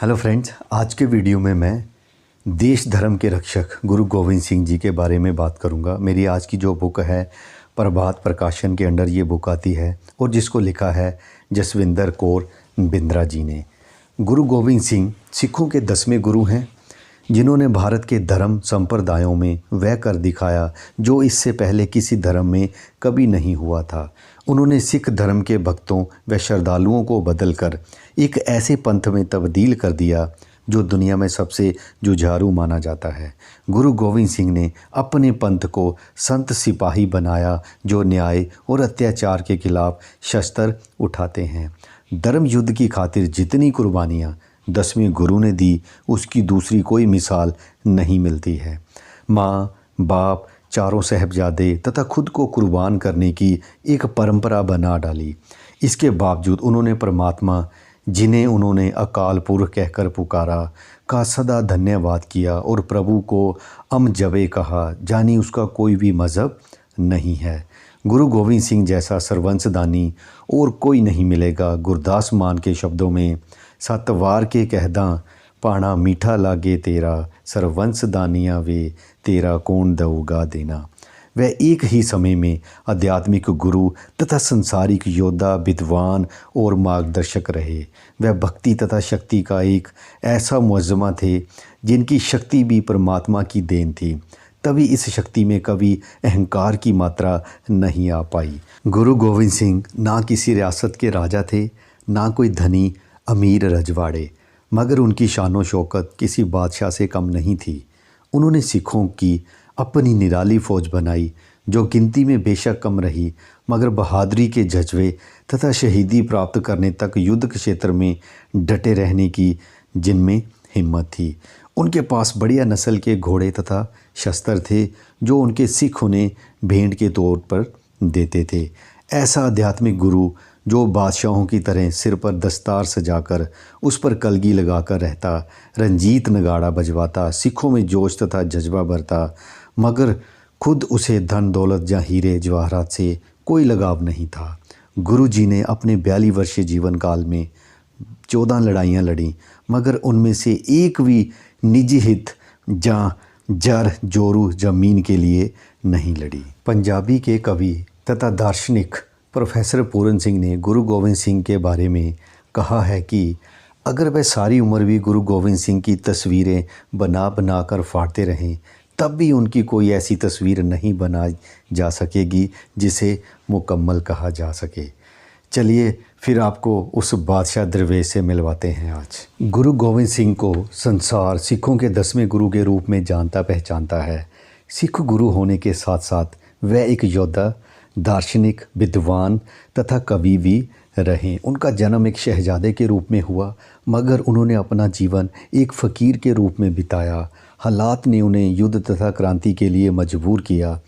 Hello friends, आज के video में मैं देश धर्म के रक्षक गुरु गोविंद सिंह जी के बारे में बात करूंगा। मेरी आज की जो बुक है प्रभात प्रकाशन के अंडर ये बुक आती है और जिसको लिखा है जसविंदर कौर बिंद्रा जी ने। गुरु गोविंद सिंह सिखों के 10वें गुरु हैं, जिन्होंने भारत के धर्म संप्रदायों में वह कर दिखाया जो इससे पहले किसी धर्म में कभी नहीं हुआ था। उन्होंने सिख धर्म के भक्तों व श्रद्धालुओं को बदलकर एक ऐसे पंथ में तब्दील कर दिया जो दुनिया में सबसे जुझारू माना जाता है। गुरु गोविंद सिंह ने अपने पंथ को संत सिपाही बनाया जो न्याय और अत्याचार के खिलाफ शस्त्र उठाते हैं। धर्म युद्ध की खातिर जितनी कुर्बानियाँ 10वें गुरु ने दी, उसकी दूसरी कोई मिसाल नहीं मिलती है। माँ, बाप, चारों साहबजादे तथा खुद को कुर्बान करने की एक परंपरा बना डाली। इसके बावजूद उन्होंने परमात्मा, जिन्हें उन्होंने अकाल पुरख कहकर पुकारा, का सदा धन्यवाद किया और प्रभु को जबे कहा, जानी उसका कोई भी मज़हब नहीं है। गुरु गोविंद सिंह जैसा सर्वंसदानी और कोई नहीं मिलेगा। गुरदास मान के शब्दों में, सतवार के कहदा पाना मीठा लागे तेरा, सर्वंसदानिया वे तेरा कौन दऊगा देना। वह एक ही समय में आध्यात्मिक गुरु तथा संसारिक योद्धा, विद्वान और मार्गदर्शक रहे। वह भक्ति तथा शक्ति का एक ऐसा मुअज्जमा थे जिनकी शक्ति भी परमात्मा की देन थी। तभी इस शक्ति में कभी अहंकार की मात्रा नहीं आ पाई। गुरु गोविंद सिंह ना किसी रियासत के राजा थे, ना कोई धनी अमीर रजवाड़े, मगर उनकी शानो शौकत किसी बादशाह से कम नहीं थी। उन्होंने सिखों की अपनी निराली फौज बनाई, जो गिनती में बेशक कम रही, मगर बहादुरी के जज्बे तथा शहीदी प्राप्त करने तक युद्ध के क्षेत्र में डटे रहने की जिनमें हिम्मत थी। उनके पास बढ़िया नस्ल के घोड़े तथा शस्त्र थे जो उनके सिख उन्हें भेंट के तौर पर देते थे। ऐसा आध्यात्मिक गुरु जो बादशाहों की तरह सिर पर दस्तार सजाकर उस पर कलगी लगाकर रहता, रंजीत नगाड़ा बजवाता, सिखों में जोश तथा जज्बा भरता, मगर खुद उसे धन दौलत या हीरे जवाहरात से कोई लगाव नहीं था। गुरु जी ने अपने 42 वर्षीय जीवन काल में 14 लड़ाइयाँ लड़ी, मगर उनमें से एक भी निजी हित या जर जोरू जमीन के लिए नहीं लड़ी। पंजाबी के कवि तथा दार्शनिक प्रोफेसर पूरन सिंह ने गुरु गोविंद सिंह के बारे में कहा है कि अगर वह सारी उम्र भी गुरु गोविंद सिंह की तस्वीरें बना बना कर फाड़ते रहें, तब भी उनकी कोई ऐसी तस्वीर नहीं बनाई जा सकेगी जिसे मुकम्मल कहा जा सके। चलिए फिर आपको उस बादशाह दरवेश से मिलवाते हैं। आज गुरु गोविंद सिंह को संसार सिखों के 10वें गुरु के रूप में जानता पहचानता है। सिख गुरु होने के साथ साथ वह एक योद्धा, दार्शनिक, विद्वान तथा कवि भी रहे। उनका जन्म एक शहजादे के रूप में हुआ, मगर उन्होंने अपना जीवन एक फ़कीर के रूप में बिताया। हालात ने उन्हें युद्ध तथा क्रांति के लिए मजबूर किया,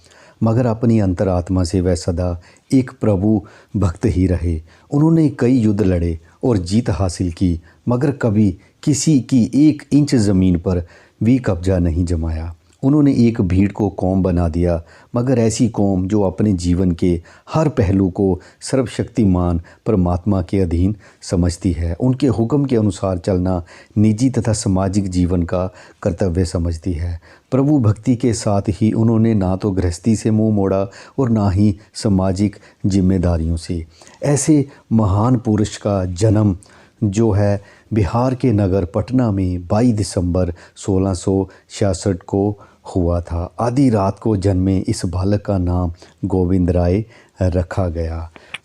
मगर अपनी अंतरात्मा से वह सदा एक प्रभु भक्त ही रहे। उन्होंने कई युद्ध लड़े और जीत हासिल की, मगर कभी किसी की 1 इंच ज़मीन पर भी कब्जा नहीं जमाया। उन्होंने एक भीड़ को कौम बना दिया, मगर ऐसी कौम जो अपने जीवन के हर पहलू को सर्वशक्तिमान परमात्मा के अधीन समझती है। उनके हुक्म के अनुसार चलना निजी तथा सामाजिक जीवन का कर्तव्य समझती है। प्रभु भक्ति के साथ ही उन्होंने ना तो गृहस्थी से मुंह मोड़ा और ना ही सामाजिक जिम्मेदारियों से। ऐसे महान पुरुष का जन्म जो है बिहार के नगर पटना में 22 दिसंबर 1666 को हुआ था। आधी रात को जन्मे इस बालक का नाम गोविंद राय रखा गया।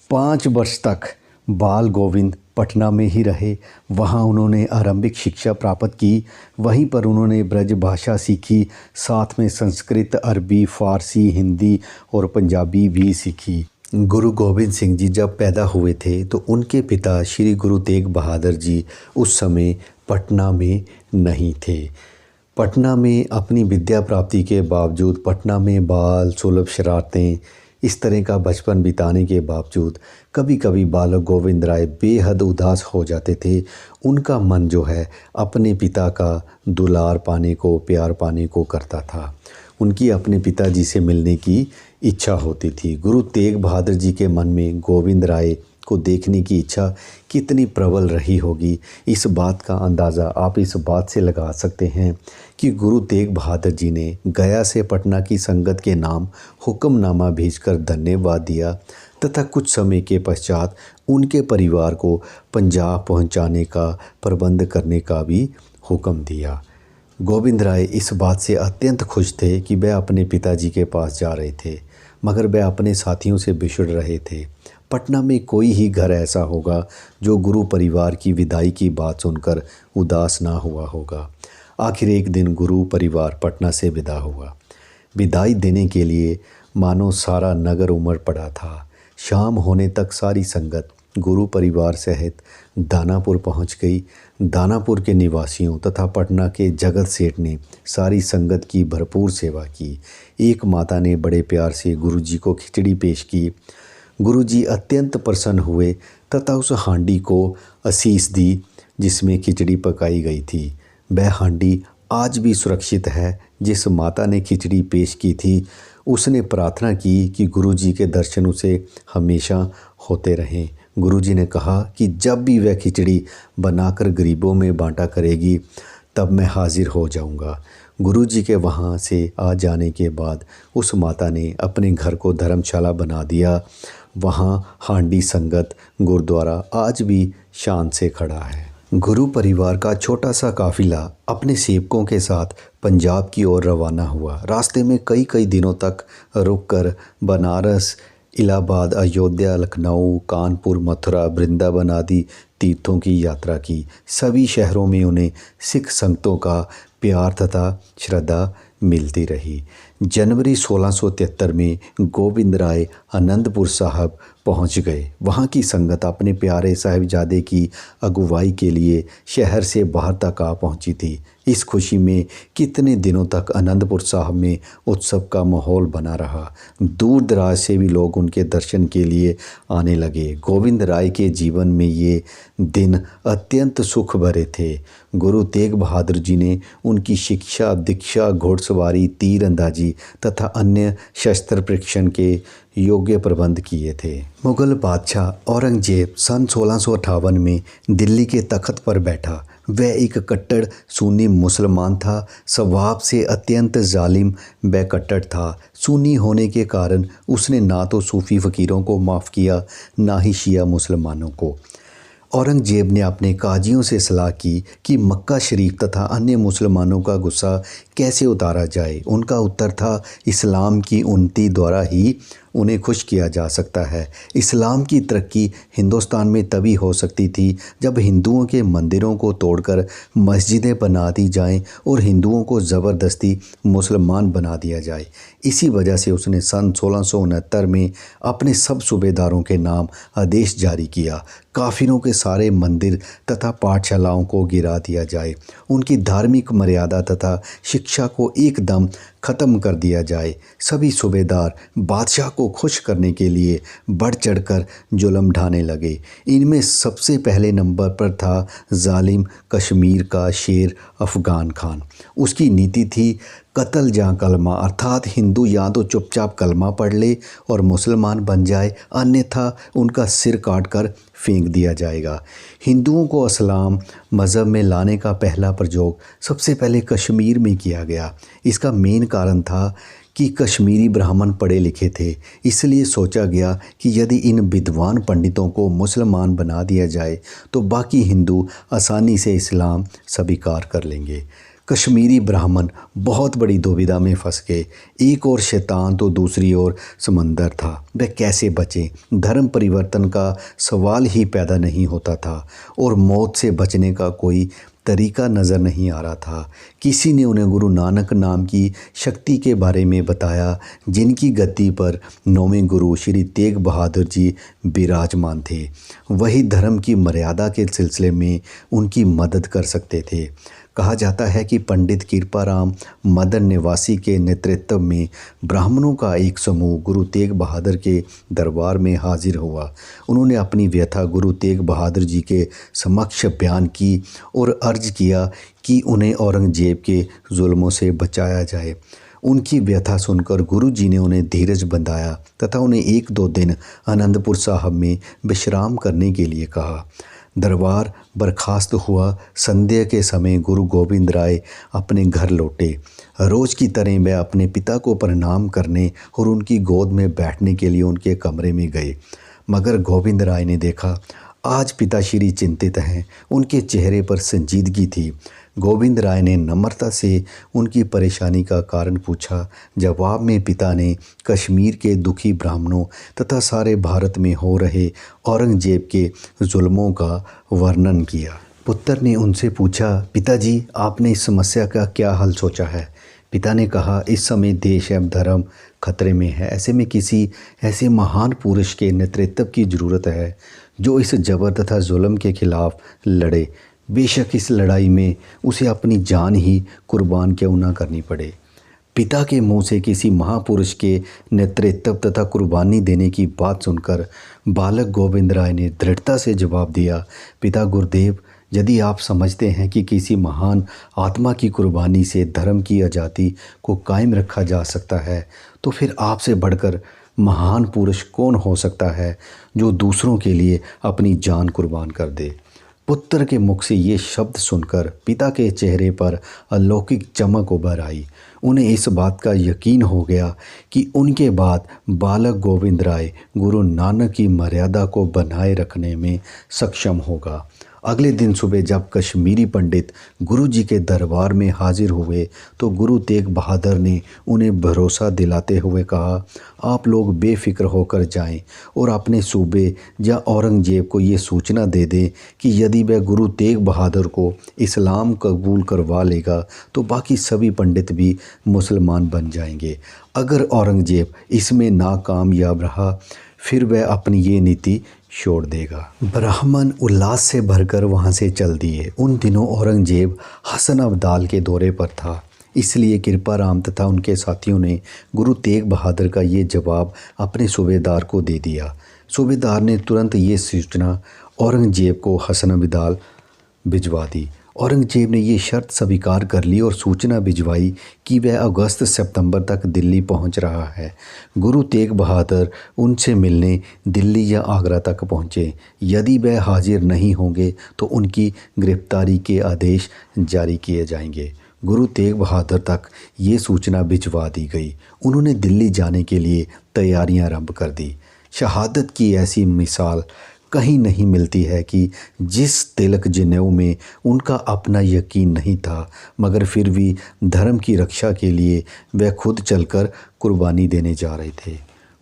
5 वर्ष तक बाल गोविंद पटना में ही रहे। वहाँ उन्होंने आरंभिक शिक्षा प्राप्त की। वहीं पर उन्होंने ब्रज भाषा सीखी, साथ में संस्कृत, अरबी, फ़ारसी, हिंदी और पंजाबी भी सीखी। गुरु गोविंद सिंह जी जब पैदा हुए थे तो उनके पिता श्री गुरु तेग बहादुर जी उस समय पटना में नहीं थे। पटना में अपनी विद्या प्राप्ति के बावजूद, पटना में बाल सुलभ शरारतें, इस तरह का बचपन बिताने के बावजूद कभी कभी बालक गोविंद राय बेहद उदास हो जाते थे। उनका मन जो है अपने पिता का दुलार पाने को, प्यार पाने को करता था। उनकी अपने पिताजी से मिलने की इच्छा होती थी। गुरु तेग बहादुर जी के मन में गोविंद राय को देखने की इच्छा कितनी प्रबल रही होगी, इस बात का अंदाज़ा आप इस बात से लगा सकते हैं कि गुरु तेग बहादुर जी ने गया से पटना की संगत के नाम हुक्मनामा भेजकर धन्यवाद दिया तथा कुछ समय के पश्चात उनके परिवार को पंजाब पहुंचाने का प्रबंध करने का भी हुक्म दिया। गोविंद राय इस बात से अत्यंत खुश थे कि वह अपने पिताजी के पास जा रहे थे, मगर वह अपने साथियों से बिछड़ रहे थे। पटना में कोई ही घर ऐसा होगा जो गुरु परिवार की विदाई की बात सुनकर उदास ना हुआ होगा। आखिर एक दिन गुरु परिवार पटना से विदा हुआ। विदाई देने के लिए मानो सारा नगर उमड़ पड़ा था। शाम होने तक सारी संगत गुरु परिवार सहित दानापुर पहुंच गई। दानापुर के निवासियों तथा पटना के जगत सेठ ने सारी संगत की भरपूर सेवा की। एक माता ने बड़े प्यार से गुरुजी को खिचड़ी पेश की। गुरुजी अत्यंत प्रसन्न हुए तथा उस हांडी को आशीष दी जिसमें खिचड़ी पकाई गई थी। वह हांडी आज भी सुरक्षित है। जिस माता ने खिचड़ी पेश की थी उसने प्रार्थना की कि गुरुजी के दर्शन उसे हमेशा होते रहें। गुरुजी ने कहा कि जब भी वह खिचड़ी बनाकर गरीबों में बांटा करेगी तब मैं हाजिर हो जाऊंगा। गुरुजी के वहां से आ जाने के बाद उस माता ने अपने घर को धर्मशाला बना दिया। वहां हांडी संगत गुरुद्वारा आज भी शान से खड़ा है। गुरु परिवार का छोटा सा काफिला अपने सेवकों के साथ पंजाब की ओर रवाना हुआ। रास्ते में कई दिनों तक रुककर बनारस, इलाहाबाद, अयोध्या, लखनऊ, कानपुर, मथुरा, वृंदावन आदि तीर्थों की यात्रा की। सभी शहरों में उन्हें सिख संगतों का प्यार तथा श्रद्धा मिलती रही। जनवरी 1673 में गोविंद राय आनंदपुर साहब पहुंच गए। वहां की संगत अपने प्यारे साहिबजादे की अगुवाई के लिए शहर से बाहर तक आ पहुंची थी। इस खुशी में कितने दिनों तक आनंदपुर साहब में उत्सव का माहौल बना रहा। दूर दराज से भी लोग उनके दर्शन के लिए आने लगे। गोविंद राय के जीवन में ये दिन अत्यंत सुख भरे थे। गुरु तेग बहादुर जी ने उनकी शिक्षा, दीक्षा, घोड़सवारी, तीरंदाजी तथा अन्य शस्त्र परीक्षण के योग्य प्रबंध किए थे। मुगल बादशाह औरंगजेब सन 1658 में दिल्ली के तख्त पर बैठा। वह एक कट्टर सुन्नी मुसलमान था। स्वभाव से अत्यंत जालिम व कट्टर था। सुन्नी होने के कारण उसने ना तो सूफी फ़कीरों को माफ़ किया ना ही शिया मुसलमानों को। औरंगजेब ने अपने काजियों से सलाह की कि मक्का शरीफ तथा अन्य मुसलमानों का गुस्सा कैसे उतारा जाए। उनका उत्तर था, इस्लाम की उन्नति द्वारा ही उन्हें खुश किया जा सकता है। इस्लाम की तरक्की हिंदुस्तान में तभी हो सकती थी जब हिंदुओं के मंदिरों को तोड़कर मस्जिदें बना दी जाएं और हिंदुओं को ज़बरदस्ती मुसलमान बना दिया जाए। इसी वजह से उसने सन 1669 में अपने सब सूबेदारों के नाम आदेश जारी किया। काफिरों के सारे मंदिर तथा पाठशालाओं को गिरा दिया जाए। उनकी धार्मिक मर्यादा तथा शिक्षा को एकदम ख़त्म कर दिया जाए। सभी सूबेदार बादशाह को खुश करने के लिए बढ़ चढ़कर जुल्म ढाने लगे। इनमें सबसे पहले नंबर पर था जालिम कश्मीर का शेर अफ़गान खान। उसकी नीति थी कत्ल जहाँ कलमा, अर्थात हिंदू या तो चुपचाप कलमा पढ़ ले और मुसलमान बन जाए, अन्यथा उनका सिर काट कर फेंक दिया जाएगा। हिंदुओं को इस्लाम मज़हब में लाने का पहला प्रयोग सबसे पहले कश्मीर में किया गया। इसका मेन कारण था कि कश्मीरी ब्राह्मण पढ़े लिखे थे, इसलिए सोचा गया कि यदि इन विद्वान पंडितों को मुसलमान बना दिया जाए तो बाकी हिंदू आसानी से इस्लाम स्वीकार कर लेंगे। कश्मीरी ब्राह्मण बहुत बड़ी दुविधा में फंस गए। एक और शैतान तो दूसरी ओर समंदर था। वे कैसे बचें? धर्म परिवर्तन का सवाल ही पैदा नहीं होता था और मौत से बचने का कोई तरीका नज़र नहीं आ रहा था। किसी ने उन्हें गुरु नानक नाम की शक्ति के बारे में बताया, जिनकी गद्दी पर 9वें गुरु श्री तेग बहादुर जी विराजमान थे। वही धर्म की मर्यादा के सिलसिले में उनकी मदद कर सकते थे। कहा जाता है कि पंडित कृपाराम मदन निवासी के नेतृत्व में ब्राह्मणों का एक समूह गुरु तेग बहादुर के दरबार में हाजिर हुआ। उन्होंने अपनी व्यथा गुरु तेग बहादुर जी के समक्ष बयान की और अर्ज किया कि उन्हें औरंगजेब के जुल्मों से बचाया जाए। उनकी व्यथा सुनकर गुरुजी ने उन्हें धीरज बंधाया तथा उन्हें 1-2 दिन आनंदपुर साहब में विश्राम करने के लिए कहा। दरबार बर्खास्त हुआ। संध्या के समय गुरु गोविंद राय अपने घर लौटे। रोज की तरह वह अपने पिता को प्रणाम करने और उनकी गोद में बैठने के लिए उनके कमरे में गए, मगर गोविंद राय ने देखा आज पिताश्री चिंतित हैं। उनके चेहरे पर संजीदगी थी। गोविंद राय ने नम्रता से उनकी परेशानी का कारण पूछा। जवाब में पिता ने कश्मीर के दुखी ब्राह्मणों तथा सारे भारत में हो रहे औरंगजेब के जुल्मों का वर्णन किया। पुत्र ने उनसे पूछा, पिताजी आपने इस समस्या का क्या हल सोचा है? पिता ने कहा, इस समय देश एवं धर्म खतरे में है। ऐसे में किसी ऐसे महान पुरुष के नेतृत्व की ज़रूरत है जो इस जबर तथा जुल्म के खिलाफ लड़े। बेशक इस लड़ाई में उसे अपनी जान ही कुर्बान क्यों ना करनी पड़े। पिता के मुंह से किसी महापुरुष के नेतृत्व तथा कुर्बानी देने की बात सुनकर बालक गोविंद राय ने दृढ़ता से जवाब दिया, पिता गुरुदेव, यदि आप समझते हैं कि किसी महान आत्मा की कुर्बानी से धर्म की आज़ादी को कायम रखा जा सकता है, तो फिर आपसे बढ़कर महान पुरुष कौन हो सकता है जो दूसरों के लिए अपनी जान कुर्बान कर दे। पुत्र के मुख से ये शब्द सुनकर पिता के चेहरे पर अलौकिक चमक उभर आई। उन्हें इस बात का यकीन हो गया कि उनके बाद बालक गोविंद राय गुरु नानक की मर्यादा को बनाए रखने में सक्षम होगा। अगले दिन सुबह जब कश्मीरी पंडित गुरु जी के दरबार में हाजिर हुए तो गुरु तेग बहादुर ने उन्हें भरोसा दिलाते हुए कहा, आप लोग बेफिक्र होकर जाएं और अपने सूबे या औरंगजेब को ये सूचना दे दें कि यदि वह गुरु तेग बहादुर को इस्लाम कबूल करवा लेगा तो बाकी सभी पंडित भी मुसलमान बन जाएंगे। अगर औरंगजेब इसमें नाकामयाब रहा फिर वह अपनी ये नीति छोड़ देगा। ब्राह्मण उल्लास से भरकर वहां से चल दिए। उन दिनों औरंगजेब हसन अब्दाल के दौरे पर था, इसलिए कृपाराम तथा उनके साथियों ने गुरु तेग बहादुर का ये जवाब अपने सूबेदार को दे दिया। सूबेदार ने तुरंत ये सूचना औरंगजेब को हसन अब्दाल भिजवा दी। औरंगजेब ने ये शर्त स्वीकार कर ली और सूचना भिजवाई कि वह अगस्त सितंबर तक दिल्ली पहुंच रहा है। गुरु तेग बहादुर उनसे मिलने दिल्ली या आगरा तक पहुंचे। यदि वह हाजिर नहीं होंगे तो उनकी गिरफ्तारी के आदेश जारी किए जाएंगे। गुरु तेग बहादुर तक ये सूचना भिजवा दी गई। उन्होंने दिल्ली जाने के लिए तैयारियां आरंभ कर दी। शहादत की ऐसी मिसाल कहीं नहीं मिलती है कि जिस तिलक जनेऊ में उनका अपना यकीन नहीं था, मगर फिर भी धर्म की रक्षा के लिए वह खुद चलकर कुर्बानी देने जा रहे थे।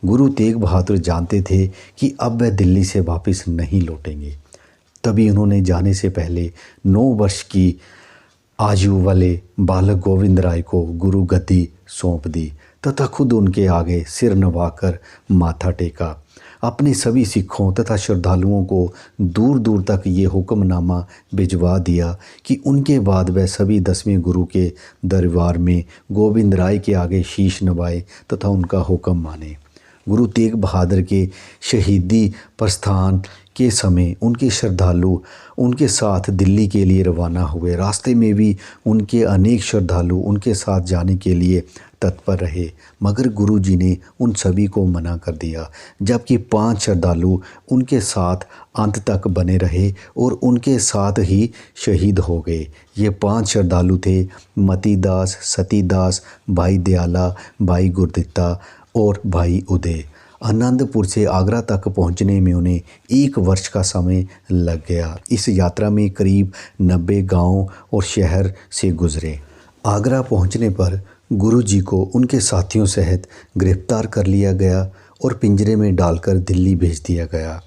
गुरु तेग बहादुर जानते थे कि अब वह दिल्ली से वापस नहीं लौटेंगे। तभी उन्होंने जाने से पहले 9 वर्ष की आयु वाले बालक गोविंद राय को गुरु गद्दी सौंप दी तथा खुद उनके आगे सिर नवाकर माथा टेका। अपने सभी सिखों तथा श्रद्धालुओं को दूर दूर तक ये हुक्मनामा भिजवा दिया कि उनके बाद वह सभी 10वें गुरु के दरबार में गोविंद राय के आगे शीश नवाए तथा उनका हुक्म माने। गुरु तेग बहादुर के शहीदी प्रस्थान के समय उनके श्रद्धालु उनके साथ दिल्ली के लिए रवाना हुए। रास्ते में भी उनके अनेक श्रद्धालु उनके साथ जाने के लिए तत्पर रहे, मगर गुरुजी ने उन सभी को मना कर दिया। जबकि 5 श्रद्धालु उनके साथ अंत तक बने रहे और उनके साथ ही शहीद हो गए। ये 5 श्रद्धालु थे मतीदास, सतीदास, भाई दयाला, भाई गुरदित्ता और भाई उदय। आनंदपुर से आगरा तक पहुंचने में उन्हें 1 वर्ष का समय लग गया। इस यात्रा में करीब 90 गांव और शहर से गुजरे। आगरा पहुंचने पर गुरुजी को उनके साथियों सहित गिरफ्तार कर लिया गया और पिंजरे में डालकर दिल्ली भेज दिया गया।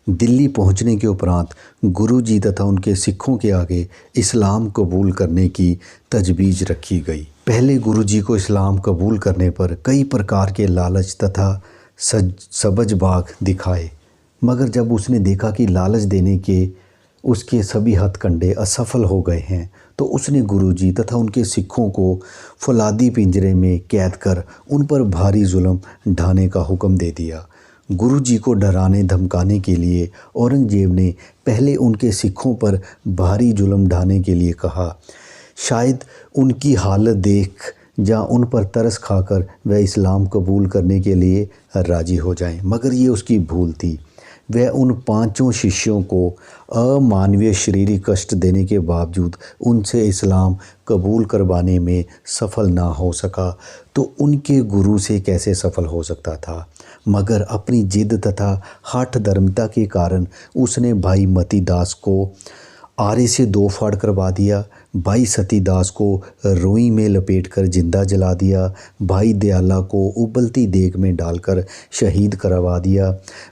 दिल्ली पहुंचने के उपरांत गुरुजी तथा उनके सिखों के आगे इस्लाम कबूल करने की तजवीज़ रखी गई। पहले गुरुजी को इस्लाम कबूल करने पर कई प्रकार के लालच तथा सबजबाग दिखाए, मगर जब उसने देखा कि लालच देने के उसके सभी हथकंडे असफल हो गए हैं तो उसने गुरुजी तथा उनके सिखों को फौलादी पिंजरे में कैद कर उन पर भारी जुल्म ढाने का हुक्म दे दिया। गुरुजी को डराने धमकाने के लिए औरंगजेब ने पहले उनके सिखों पर भारी जुल्म ढाने के लिए कहा। शायद उनकी हालत देख जहाँ उन पर तरस खाकर वह इस्लाम कबूल करने के लिए राज़ी हो जाएं। मगर ये उसकी भूल थी। वह उन 5 शिष्यों को अमानवीय शारीरिक कष्ट देने के बावजूद उनसे इस्लाम कबूल करवाने में सफल ना हो सका, तो उनके गुरु से कैसे सफल हो सकता था। मगर अपनी जिद तथा हठ धर्मता के कारण उसने भाई मतीदास को आरे से 2 फाड़ करवा दिया, भाई सतीदास को रुई में लपेटकर जिंदा जला दिया, भाई दयाला को उबलती देग में डालकर शहीद करवा दिया।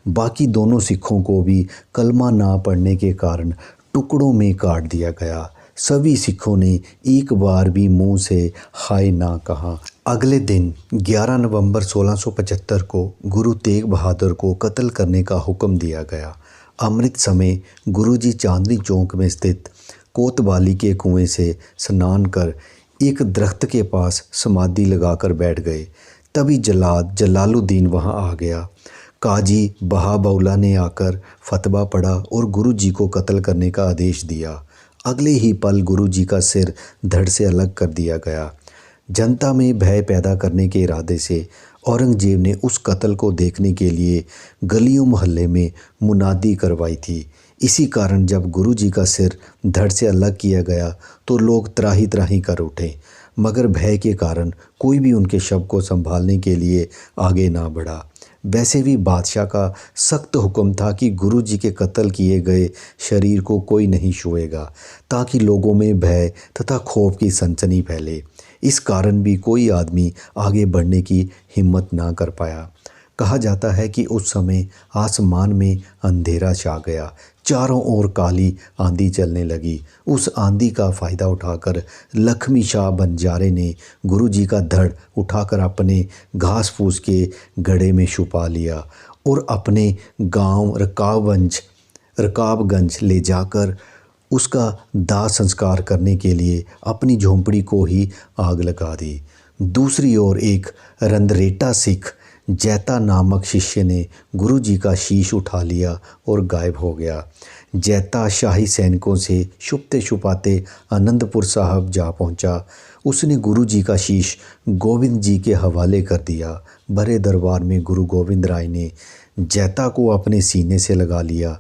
बाकी दोनों सिखों को भी कलमा ना पढ़ने के कारण टुकड़ों में काट दिया गया। सभी सिखों ने एक बार भी मुंह से हाय ना कहा। अगले दिन 11 नवंबर 1675 को गुरु तेग बहादुर को कत्ल करने का हुक्म दिया गया। अमृत समय गुरुजी चांदनी चौक में स्थित कोतवाली के कुएं से स्नान कर एक दरख्त के पास समाधि लगाकर बैठ गए। तभी जल्लाद जलालुद्दीन वहां आ गया। काजी बहाबौला ने आकर फतवा पढ़ा और गुरुजी को कत्ल करने का आदेश दिया। अगले ही पल गुरुजी का सिर धड़ से अलग कर दिया गया। जनता में भय पैदा करने के इरादे से औरंगजेब ने उस कत्ल को देखने के लिए गलियों मोहल्ले में मुनादी करवाई थी। इसी कारण जब गुरुजी का सिर धड़ से अलग किया गया तो लोग त्राही त्राही कर उठे, मगर भय के कारण कोई भी उनके शव को संभालने के लिए आगे ना बढ़ा। वैसे भी बादशाह का सख्त हुक्म था कि गुरुजी के कत्ल किए गए शरीर को कोई नहीं छुएगा, ताकि लोगों में भय तथा खौफ की सनसनी फैले। इस कारण भी कोई आदमी आगे बढ़ने की हिम्मत ना कर पाया। कहा जाता है कि उस समय आसमान में अंधेरा छा गया, चारों ओर काली आंधी चलने लगी। उस आंधी का फ़ायदा उठाकर लक्ष्मी शाह बंजारे ने गुरुजी का धड़ उठाकर अपने घास फूस के गड्ढे में छुपा लिया और अपने गांव रकाबगंज ले जाकर उसका दाह संस्कार करने के लिए अपनी झोंपड़ी को ही आग लगा दी। दूसरी ओर एक रंदरेटा सिख जैता नामक शिष्य ने गुरुजी का शीश उठा लिया और गायब हो गया। जैता शाही सैनिकों से छुपते छुपाते आनंदपुर साहब जा पहुंचा। उसने गुरुजी का शीश गोविंद जी के हवाले कर दिया। बड़े दरबार में गुरु गोविंद राय ने जैता को अपने सीने से लगा लिया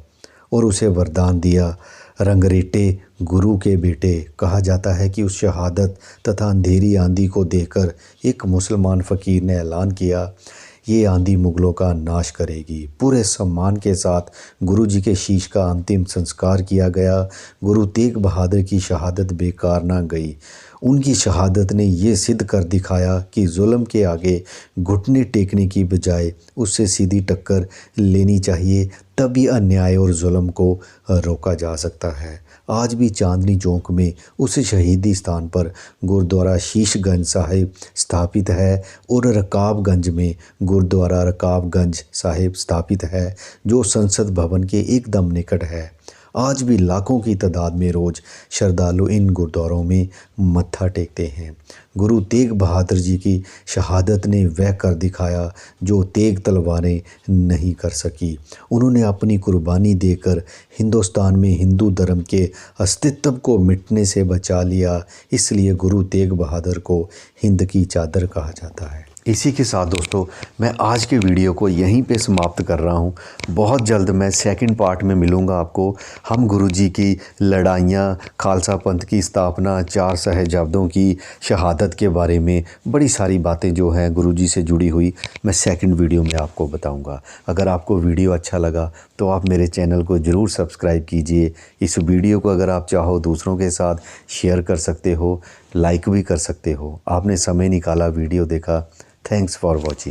और उसे वरदान दिया, रंगरेटे गुरु के बेटे। कहा जाता है कि उस शहादत तथा अंधेरी आंधी को देखकर एक मुसलमान फ़कीर ने ऐलान किया, ये आंधी मुग़लों का नाश करेगी। पूरे सम्मान के साथ गुरुजी के शीश का अंतिम संस्कार किया गया। गुरु तेग बहादुर की शहादत बेकार ना गई। उनकी शहादत ने ये सिद्ध कर दिखाया कि जुल्म के आगे घुटने टेकने की बजाय उससे सीधी टक्कर लेनी चाहिए, तभी अन्याय और जुल्म को रोका जा सकता है। आज भी चांदनी चौक में उस शहीदी स्थान पर गुरुद्वारा शीशगंज साहिब स्थापित है और रकाबगंज में गुरुद्वारा रकाबगंज साहिब स्थापित है, जो संसद भवन के एकदम निकट है। आज भी लाखों की तादाद में रोज़ श्रद्धालु इन गुरुद्वारों में मत्था टेकते हैं। गुरु तेग बहादुर जी की शहादत ने वह कर दिखाया जो तेग तलवारें नहीं कर सकी। उन्होंने अपनी कुर्बानी देकर हिंदुस्तान में हिंदू धर्म के अस्तित्व को मिटने से बचा लिया। इसलिए गुरु तेग बहादुर को हिंद की चादर कहा जाता है। इसी के साथ दोस्तों मैं आज के वीडियो को यहीं पे समाप्त कर रहा हूँ। बहुत जल्द मैं सेकंड पार्ट में मिलूँगा आपको। हम गुरुजी की लड़ाइयाँ, खालसा पंथ की स्थापना, 4 साहिबजादों की शहादत के बारे में बड़ी सारी बातें जो हैं गुरुजी से जुड़ी हुई मैं सेकंड वीडियो में आपको बताऊँगा। अगर आपको वीडियो अच्छा लगा तो आप मेरे चैनल को ज़रूर सब्सक्राइब कीजिए। इस वीडियो को अगर आप चाहो दूसरों के साथ शेयर कर सकते हो, लाइक भी कर सकते हो। आपने समय निकाला, वीडियो देखा। Thanks for watching.